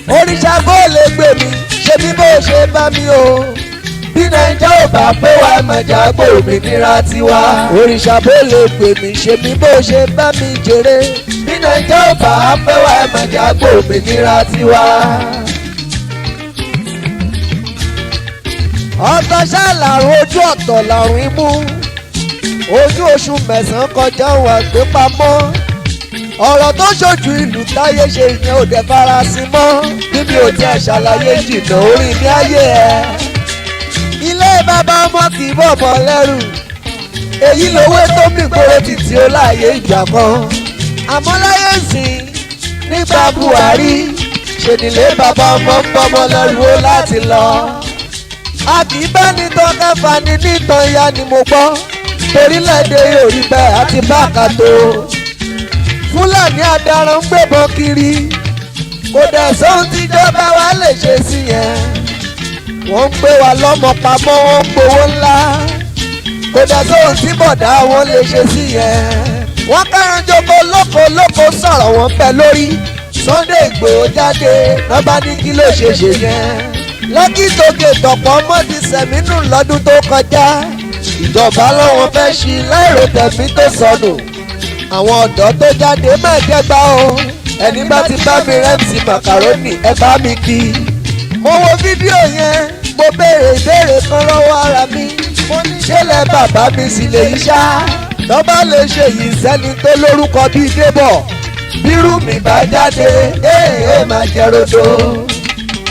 Òrìṣà bó lè gbè mí ṣe bí bó ṣe bá mi o. Bí Nàìjà ò bá pé wá mọ̀jà gbòmìnira tiwa. Òrìṣà bó lè gbè mí ṣe bí bó ṣe bá mi jèrè. Bí Nàìjà ò bá pé wá mọ̀jà gbòmìnira tiwa. Ọ̀tọ̀ ṣá làrùn ojú ọ̀tọ̀ làrùn imú. Ojú oṣù mẹ́sàn-án kọjá wà gbé pamọ́. Ọ̀rọ̀ tó ṣojú ìlú táyé ṣe ìyẹn ò dẹ̀ farasin mọ́. Bíbí ò tiẹ̀ ṣàlàyé jìnnà orí ní ayé ẹ̀. Ilé bàbá ọmọ kì í bọ̀bọ̀ lẹ́rù. Èyí lówó tó mì gbòòrò títí ó láàyè ìjà kan. Àmọ́ láyé sìn nígbà Buhari ṣe nílé bàbá ọmọ ń bọ́mọ lẹ́rù ó láti lọ. A kì í bá ní tán kẹfà ní nìtàn ìyá ni mo gbọ́. Torílẹ̀-èdè yóò rí bẹ́ẹ̀ àti báàkà tó. Fúlàní adarán ń gbébọn kiri. Kò dẹ̀ sóhun tíjọba wa lè ṣe sí yẹn. Wọ́n ń gbé wa lọ́mọ pamọ́ wọ́n ń gbowó ńlá. Kò dẹ̀ sóhun tí bọ̀dá wọn lè ṣe sí yẹn. Wọ́n kárán jogbo lóko sọ̀rọ̀ wọn pẹ́ lórí. Sunday Igboho jáde lọ́ba ní kí ló ṣe ṣe yẹn. Lẹ́kì tókè tọ̀pọ̀ mọ́dí sẹ̀mínú lọ́dún tó kọjá. Ìjọba lọ́wọ́ fẹ́ ṣí láìrò tẹ̀mí tó sọnù. Àwọn ọ̀dọ́ tó jáde máa jẹ́gbá o. Ẹni bá ti bá mi rẹ́msì màkàrónì ẹ bá mi kí. Mo wo fídíò yẹn mo béèrè ìbéèrè kan lọ́wọ́ ara mi. Mo ní ṣẹlẹ̀ bàbá mi sì lè yí ṣá. Tọ́ba lè ṣe yìí sẹ́ni tó lórúkọ bíi Débọ̀. Bírú mi bá jáde ẹ máa jẹ rodo.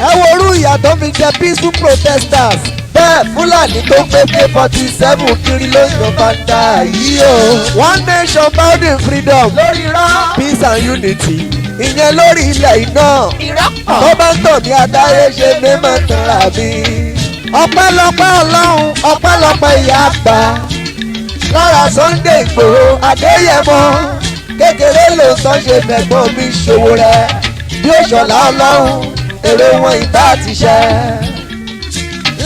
Ẹ wo orú ìyàtọ̀ mi jẹ peaceful protesters. Bẹ́ẹ̀ Fúlàní tó gbé K-47 kiri ló yan bàtà yìí o. One nation bound in freedom. Lórí rán. Peace and unity. Ìyẹn lórí ilẹ̀ iná. Ìrọ́pọ̀. Tó bá ń tàn ní adáyé ṣe mímọ́ tanra mi. Ọpẹ́lọpẹ́ Ọlọ́run ọpẹ́lọpẹ́ ìyá àgbà. Lára Sunday Igboho Adéyẹmọ. Kékeré ló tán ṣe fẹ̀gbọ́n mi ṣòwò rẹ̀. Bí ó ṣọ̀lá Ọlọ́run èrè wọn ìbá ti ṣẹ.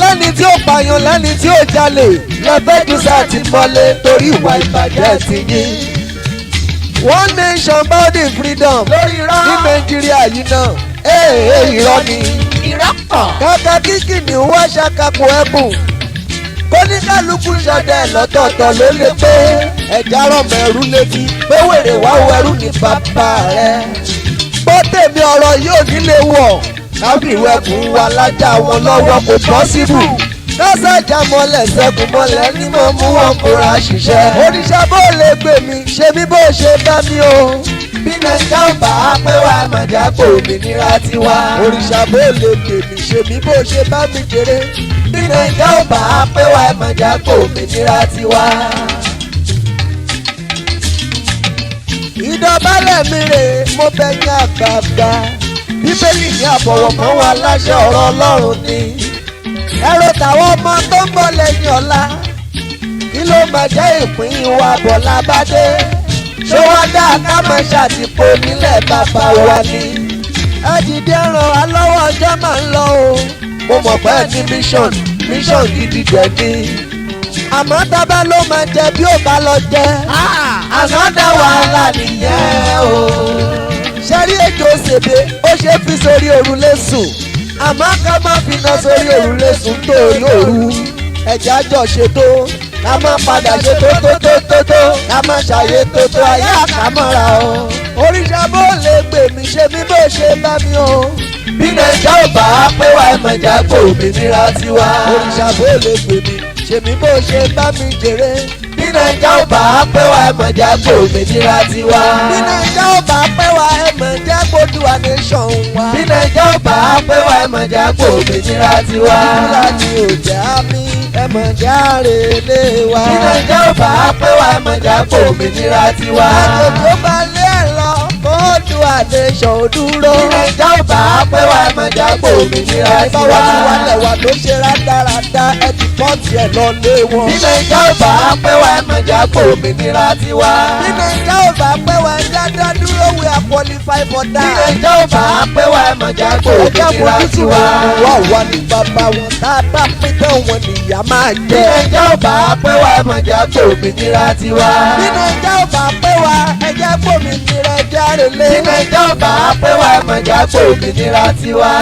Lẹ́ni tí ó pààyàn lẹ́ni tí ó jalè lọ́fẹ́dúsá ti mọ́lé torí ìwà ìbàjẹ́ ti yín. One nation bound in freedom lórí irọ́ ní Nàìjíríà yìí náà irọ́ ni. Ìrọ́pọ̀. Kàkà kíkì ní wá ṣàkàpọ̀ ẹ̀bùn. Kóníkàlùkù ṣọdẹ lọ́tọ̀ọ̀tọ̀ ló lè pé ẹ̀já rọ̀mọ̀ ẹ̀rú létí pé wèrè wá wo ẹrú ní bàbá rẹ̀. Bó tèmi ọ̀rọ̀ yóò nílé wọ̀. Kábíwẹ̀kùn wa lájà wọn lọ́wọ́ kò pọ́síbù. Lọ́sàjà mọ́lẹ̀ sẹ́kùn mọ́lẹ̀ ní mo mú wọn kóra ṣiṣẹ́. Òrìṣà bó lè gbè mí ṣe bí bó ṣe bá mi o. Bí Nàìjà ò bá pé wá mọ̀jà gbòmìnira tiwa. Òrìṣà bó lè gbè mí ṣe bí bó ṣe bá mi jèrè. Bí Nàìjà ò bá pé wá mọ̀jà gbòmìnira tiwa. Ìdọ̀bálẹ̀ mi rè mo bẹ̀ yín àgbààgbà. Bíbélì ní àbọ̀wọ̀ kan wà láṣẹ ọ̀rọ̀ Ọlọ́run ni. Ẹ̀rọ tàwọn ọmọ tó ń bọ̀ lẹ́yìn ọ̀la. Kí ló máa jẹ́ ìpín wa bọ̀lá bá dé? Ṣé wọ́n dá ká máa ṣàtìpó nílẹ̀ bàbá wa ni? Ẹ dìde ràn wá lọ́wọ́ ọjọ́ máa ń lọ o. Mo mọ̀ pé ní mission gidi jẹ́ ní. Àmọ́ tábà ló máa jẹ bí ò bá lọ jẹ. Ànádà wàhálà nìyẹn o. Ṣẹ́rí èjò ṣèbé ó ṣe fi sórí òrùlé sùn. Àmọ́ ká má finá sórí òrùlé sùn torí òru. Ẹ̀jẹ̀ àjọ ṣètò ká má padà ṣe tó. Ká má ṣàyè tó ayé àkámọ́ra o. Òrìṣà bó lè gbè mí ṣe mí bó ṣe bá mi o. Bí Nàìjà ò bá pé wá mọ̀jà gbòmìnira tiwa. Òrìṣà bó lè gbè mí ṣe mí bó ṣe bá mi jèrè. Bí Nàìjà ò bá pé wá mọ̀jà gbòmìnira tiwa. Bí Nàìjà ò bá pé wá mọ̀jà gbòdúwà nation wa. Bí Nàìjà ò bá pé wá mọ̀jà gbòmìnira tiwa. Fúlàní ò já mi mọ̀jà rèlé wa. Bí Nàìjà ò bá pé wá mọ̀jà gbòmìnira tiwa. Àjòjò bá lé ẹ̀ lọ Oduduwa nation dúró. Bí Nàìjà ò bá pé wá mọ̀jà gbòmìnira tiwa. Ìbáwá ti wálẹ̀ wà ló ṣe rádaràda ẹ ti pọ́ǹtì ẹ̀ lọ lé wọn. Bí Nàìjà ò bá pé wá mọ̀jà gbòmìnira tiwa. Bí Nàìjà ò bá pé wá dáadáa dúró we are qualified for that. Bí Nàìjà ò bá pé wá mọ̀jà gbòmìnira tiwa. Wà wà ní bàbá wọn tá a bá pín tán wọn nìyá máa jẹ. Bí Nàìjà ò bá pé wá mọ̀jà gbòmìnira tiwa. Bí Nàìjà ò bá pé wá ẹjẹ́ gbòmìnira járe lé. tí nàìjọba pé wà mọ̀jà gbòmìnira tiwa.